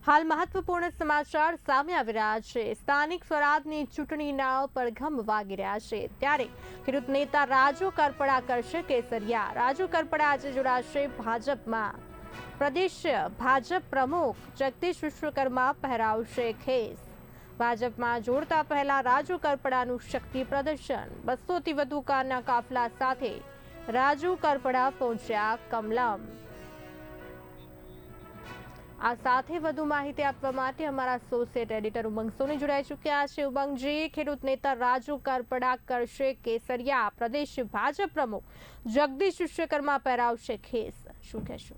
હાલ મહત્વપૂર્ણ સમાચાર સામે આવી રહ્યા છે। સ્થાનિક સ્વરાજની ચૂંટણીના પડઘમ વાગી રહ્યા છે, ત્યારે ખેડૂત નેતા રાજુ કરપડા કરશે કેસરિયા। રાજુ કરપડા આજે જોડાશે ભાજપમાં। પ્રદેશ ભાજપ પ્રમુખ જગદીશ વિશ્વકર્મા પહેરાવશે ખેસ। ભાજપમાં જોડતા પહેલા રાજુ કરપડાનું શક્તિ પ્રદર્શન। 200થી વધુ કારના કાફલા સાથે રાજુ કરપડા પહોંચ્યા કમલમ। આ સાથે વધુ માહિતી આપવા માટે અમારા એસોસિએટ એડિટર ઉમંગ સોની જોડાઈ ચૂક્યા છે। ઉમંગજી, ખેડૂત નેતા રાજુ કરપડા કરશે કેસરિયા। પ્રદેશ ભાજપ પ્રમુખ જગદીશ વિશ્વકર્મા પહેરાવશે ખેસ, શું કહેશો?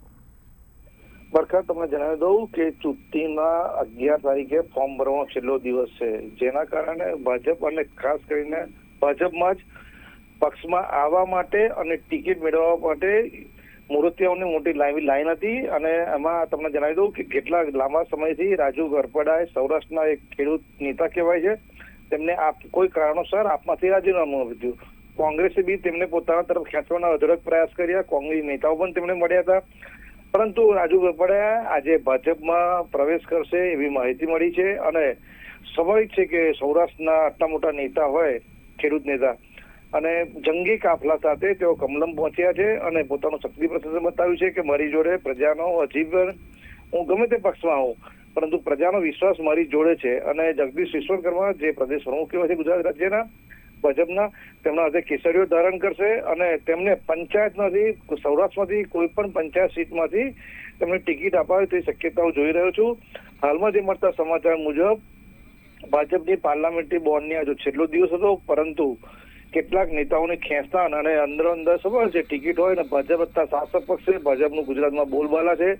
બરખા, તમને જણાવી દઉં કે ચૂંટણીના 11 તારીખે ફોર્મ ભરવાનો છેલ્લો દિવસ છે, જેના કારણે ભાજપ અને ખાસ કરીને ભાજપમાં જ પક્ષમાં આવવા માટે અને ટિકિટ મેળવવા માટે મુરતિયાઓની મોટી લાઈન હતી। અને એમાં તમને જણાવી દઉં કે કેટલા લાંબા સમયથી રાજુ કરપડા સૌરાષ્ટ્રના એક ખેડૂત નેતા કહેવાય છે। તેમને કોઈ કારણોસર આપમાંથી રાજીનામું આપ્યું। કોંગ્રેસે બી તેમને પોતાના તરફ ખેંચવાના અઢળક પ્રયાસ કર્યા, કોંગ્રેસ નેતાઓ પણ તેમને મળ્યા હતા, પરંતુ રાજુ કરપડા આજે ભાજપમાં પ્રવેશ કરશે એવી માહિતી મળી છે। અને સ્વાભાવિક છે કે સૌરાષ્ટ્રના આટલા મોટા નેતા હોય, ખેડૂત નેતા, અને જંગી કાફલા સાથે તેઓ કમલમ પહોંચ્યા છે અને પોતાનું શક્તિ પ્રદર્શન બતાવ્યું છે કે મારી જોડે પ્રજાનો હજી પણ હું ગમે તે પક્ષમાં હોઉં, પરંતુ પ્રજાનો વિશ્વાસ મારી જોડે છે। અને જગદીશ વિશ્વકર્મા જે પ્રદેશ પ્રમુખ કહેવાય છે ગુજરાત રાજ્યના ભાજપના, તેમના હાથે કેસરીઓ ધારણ કરશે અને તેમને પંચાયતમાંથી સૌરાષ્ટ્રમાંથી કોઈ પણ પંચાયત સીટમાંથી તેમને ટિકિટ અપાવે તેવી શક્યતાઓ જોઈ રહ્યો છું। હાલમાં જે મળતા સમાચાર મુજબ ભાજપની પાર્લામેન્ટરી બોર્ડની આજે છેલ્લો દિવસ હતો, પરંતુ કેટલાક નેતાઓની ખેંચતાણ અને અંદર સવાલ છે ટિકિટ હોય ને ભાજપ હતા શાસક પક્ષ છે, ભાજપનું ગુજરાતમાં બોલબાલા છે,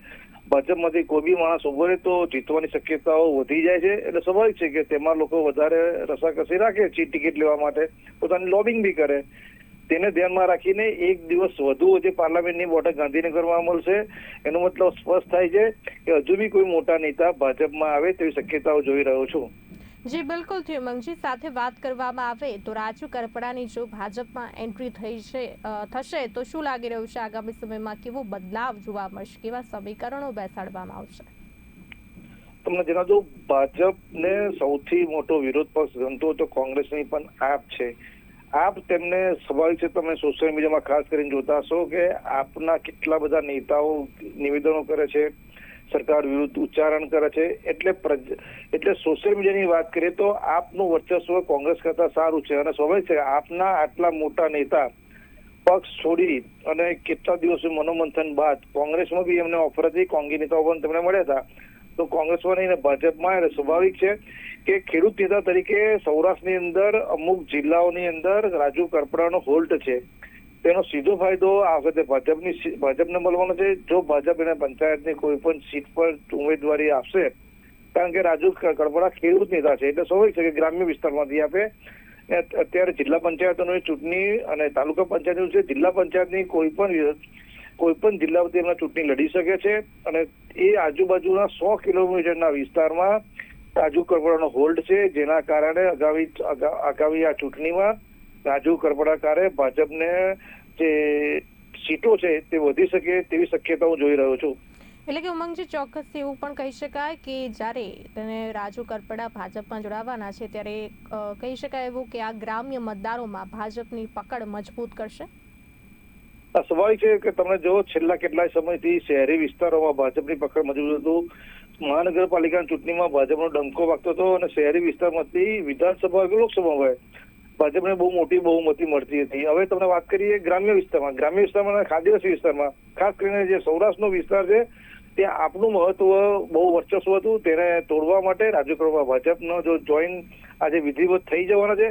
ભાજપમાંથી કોઈ બી માણસ ઉભો રહે તો જીતવાની શક્યતાઓ વધી જાય છે। એટલે સ્વાભાવિક છે કે તેમાં લોકો વધારે રસાકસી રાખે છે ટિકિટ લેવા માટે, પોતાની લોબિંગ બી કરે। તેને ધ્યાનમાં રાખીને એક દિવસ વધુ જે પાર્લામેન્ટની બેઠક ગાંધીનગરમાં મળશે, એનો મતલબ સ્પષ્ટ થાય છે કે હજુ બી કોઈ મોટા નેતા ભાજપમાં આવે તેવી શક્યતાઓ જોઈ રહ્યો છું। જી બિલકુલ થયું ઉમંગજી, સાથે વાત કરવામાં આવે તો રાજુ કરપડાની જો ભાજપમાં એન્ટ્રી થશે તો શું લાગી રહ્યું છે આગામી સમયમાં કેવો બદલાવ જોવા મળશે, કેવા સમીકરણો બેસાડવામાં આવશે? તમને જણાવ દઉં, ભાજપને સૌથી મોટો વિરોધ પક્ષ ગણતો તો કોંગ્રેસની પણ આપ છે। આપ તેમને સ્વાભાવિક છે, તમે સોશિયલ મીડિયામાં ખાસ કરીને જોતા હશો કે આપના કેટલા બધા નેતાઓ નિવેદનો કરે છે, સરકાર વિરુદ્ધ ઉચ્ચારણ કરે છે। એટલે સોશિયલ મીડિયાની વાત કરીએ તો આપનું વર્ચસ્વ કોંગ્રેસ કરતા સારું છે અને સ્વાભાવિક છે આપના આટલા મોટા નેતા પક્ષ છોડી અને કેટલા દિવસો મનોમંથન બાદ કોંગ્રેસમાં બી એમને ઓફર હતી, કોંગ્રેસ નેતાઓ પણ તેમને મળ્યા હતા, તો કોંગ્રેસમાં નહીં ભાજપમાં એટલે સ્વાભાવિક છે કે ખેડૂત નેતા તરીકે સૌરાષ્ટ્રની અંદર અમુક જિલ્લાઓની અંદર રાજુ કરપડાનો હોલ્ટ છે, તેનો સીધો ફાયદો આ વખતે ભાજપને મળવાનો છે જો ભાજપ એને પંચાયતની કોઈ પણ સીટ પર ઉમેદવારી આપશે। કારણ કે રાજુ કરપડા ખેડૂત નેતા છે એટલે સ્વાભાવિક છે કે ગ્રામ્ય વિસ્તારમાંથી આપે। અત્યારે જિલ્લા પંચાયતોની ચૂંટણી અને તાલુકા પંચાયતની છે, જિલ્લા પંચાયતની કોઈ પણ જિલ્લામાંથી એમના ચૂંટણી લડી શકે છે અને એ આજુબાજુના 100 કિલોમીટરના વિસ્તારમાં રાજુ કરપડાનો હોલ્ડ છે, જેના કારણે આગામી આ ચૂંટણીમાં રાજુ કરપડાકારે ભાજપને જે સીટો છે તે વધી શકે તેવી શક્યતાઓ જોઈ રહ્યો છું। એટલે કે ઉમંગજી, ચોક્કસ એવું પણ કહી શકાય કે જ્યારે તેને રાજુ કરપડા ભાજપમાં જોડાવાના છે ત્યારે કહી શકાય એવું કે આ ગ્રામ્ય મતદારોમાં ભાજપની પકડ મજબૂત કરશે? સ્વાભાવિક છે કે તમે જો છેલ્લા કેટલાય સમયથી શહેરી વિસ્તારોમાં ભાજપની પકડ મજબૂત હતું, મહાનગરપાલિકાની ચૂંટણીમાં ભાજપનો ડંકો વાગતો હતો અને શહેરી વિસ્તારમાંથી વિધાનસભા કે લોકસભામાં ભાજપને બહુ મોટી બહુમતી મળતી હતી। હવે તમને વાત કરીએ ગ્રામ્ય વિસ્તારમાં અને આદિવાસી વિસ્તારમાં, ખાસ કરીને જે સૌરાષ્ટ્રનો વિસ્તાર છે ત્યાં આપનું મહત્વ બહુ વર્ચસ્વ હતું, તેને તોડવા માટે રાજુ કરપડા ભાજપનો જો જોઈન આજે વિધિવત થઈ જવાના છે,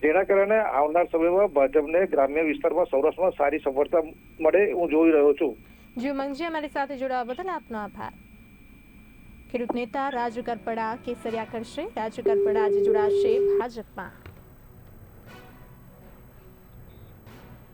જેના કારણે આવનાર સમયમાં ભાજપને ગ્રામ્ય વિસ્તારમાં સૌરાષ્ટ્રમાં સારી સફળતા મળે હું જોઈ રહ્યો છું। જી ઉમંગજી, અમારી સાથે જોડાવા બદલ આપનો આભાર। ખેડૂત નેતા રાજુ કરપડા કેસરિયા કરશે। રાજુ કરપડા આજે જોડાશે ભાજપમાં।